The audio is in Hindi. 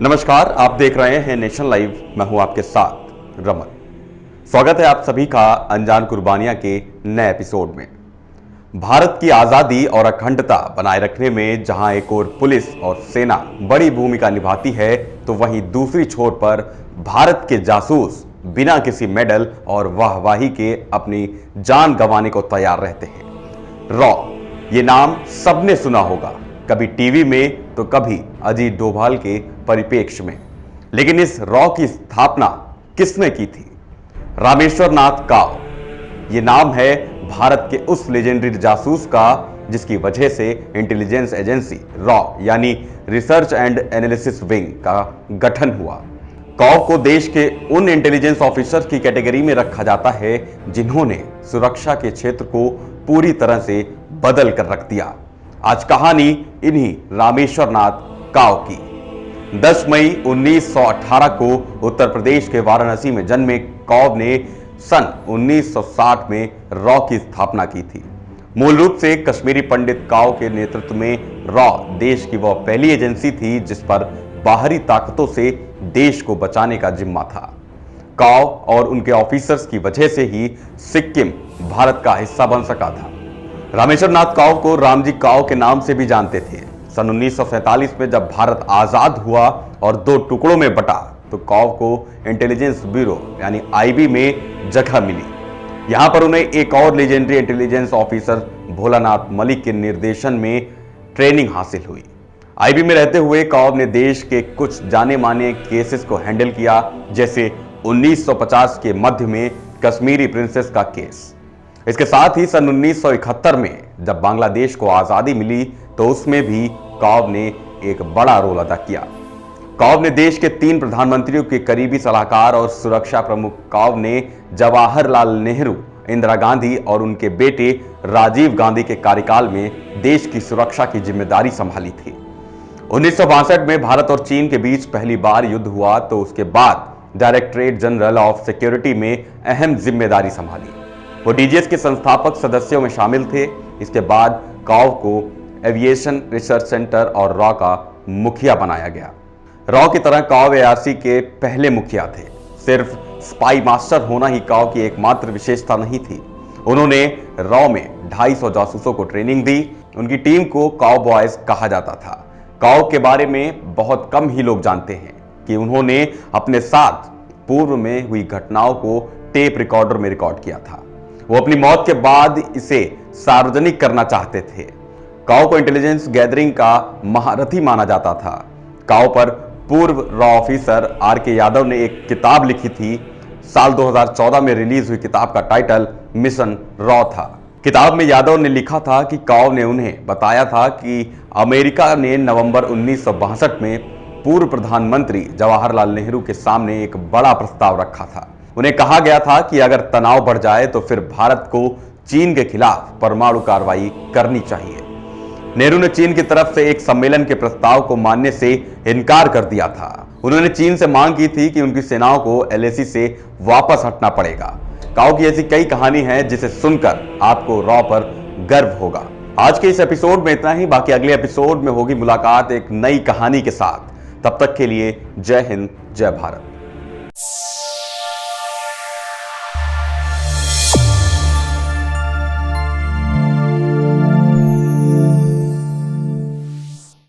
नमस्कार, आप देख रहे हैं नेशन लाइव। मैं हूं आपके साथ रमन। स्वागत है आप सभी का अनजान कुर्बानियां के नए एपिसोड में। भारत की आजादी और अखंडता बनाए रखने में जहां एक ओर पुलिस और सेना बड़ी भूमिका निभाती है, तो वहीं दूसरी छोर पर भारत के जासूस बिना किसी मेडल और वाहवाही के अपनी जान गंवाने को तैयार रहते हैं। रॉ, ये नाम सबने सुना होगा, कभी टीवी में तो कभी अजीत डोभाल के परिप्रेक्ष्य में। लेकिन इस रॉ की स्थापना किसने की थी? रामेश्वर नाथ काव। ये नाम है भारत के उस लेजेंडरी जासूस का जिसकी वजह से इंटेलिजेंस एजेंसी रॉ यानी रिसर्च एंड एनालिसिस विंग का गठन हुआ। काव को देश के उन इंटेलिजेंस ऑफिसर्स की कैटेगरी में रखा जाता है जिन्होंने सुरक्षा के क्षेत्र को पूरी तरह से बदल कर रख दिया। आज कहानी इन्हीं रामेश्वर नाथ काव की। 10 मई 1918 को उत्तर प्रदेश के वाराणसी में जन्मे काव ने सन 1960 में रॉ की स्थापना की थी। मूल रूप से कश्मीरी पंडित काव के नेतृत्व में रॉ देश की वह पहली एजेंसी थी जिस पर बाहरी ताकतों से देश को बचाने का जिम्मा था। काव और उनके ऑफिसर्स की वजह से ही सिक्किम भारत का हिस्सा बन सका था। रामेश्वर नाथ काव को रामजी काव के नाम से भी जानते थे। सन 1947 में जब भारत आजाद हुआ और दो टुकड़ों में बटा, तो काव को इंटेलिजेंस ब्यूरो यानी आईबी में जगह मिली। यहां पर उन्हें एक और legendary intelligence officer Bholanath Malik के निर्देशन में ट्रेनिंग हासिल हुई। आईबी में रहते हुए काव ने देश के कुछ जाने माने केसेस को हैंडल किया, जैसे 1950 के मध्य में कश्मीरी प्रिंसेस का केस। इसके साथ ही सन 1971 में जब बांग्लादेश को आजादी मिली, तो उसमें भी काव ने एक बड़ा रोल अदा किया। काव ने देश के 3 प्रधानमंत्रियों के करीबी सलाहकार और सुरक्षा प्रमुख काव ने जवाहरलाल नेहरू, इंदिरा गांधी और उनके बेटे राजीव गांधी के कार्यकाल में देश की सुरक्षा की जिम्मेदारी संभाली थी। 1962 में भारत और चीन के बीच पहली बार युद्ध हुआ, तो उसके बाद डायरेक्टरेट जनरल ऑफ सिक्योरिटी में अहम जिम्मेदारी संभाली। वो डीजीएस के संस्थापक सदस्यों में शामिल थे। इसके बाद काव को एविएशन रिसर्च सेंटर और रॉ का मुखिया बनाया गया। रॉ की तरह काव एआरसी के पहले मुखिया थे। सिर्फ स्पाई मास्टर होना ही काव की एकमात्र विशेषता नहीं थी। उन्होंने रॉ में 250 जासूसों को ट्रेनिंग दी। उनकी टीम को काव बॉयज कहा जाता था। काव के बारे में बहुत कम ही लोग जानते हैं कि उन्होंने अपने साथ पूर्व में हुई घटनाओं को टेप रिकॉर्डर में रिकॉर्ड किया था। वो अपनी मौत के बाद इसे सार्वजनिक करना चाहते थे। काव को इंटेलिजेंस गैदरिंग का महारथी माना जाता था। काव पर पूर्व रॉ ऑफिसर आर.के. यादव ने एक किताब लिखी थी। साल 2014 में रिलीज हुई किताब का टाइटल मिशन रॉ था। किताब में यादव ने लिखा था कि काव ने उन्हें बताया था कि अमेरिका ने नवंबर 1962 में पूर्व प्रधानमंत्री जवाहरलाल नेहरू के सामने एक बड़ा प्रस्ताव रखा था। उन्हें कहा गया था कि अगर तनाव बढ़ जाए तो फिर भारत को चीन के खिलाफ परमाणु कार्रवाई करनी चाहिए। नेहरू ने चीन की तरफ से एक सम्मेलन के प्रस्ताव को मानने से इनकार कर दिया था। उन्होंने चीन से मांग की थी कि उनकी सेनाओं को एलएसी से वापस हटना पड़ेगा। काव की ऐसी कई कहानी है जिसे सुनकर आपको रॉ पर गर्व होगा। आज के इस एपिसोड में इतना ही। बाकी अगले एपिसोड में होगी मुलाकात एक नई कहानी के साथ। तब तक के लिए जय हिंद, जय भारत।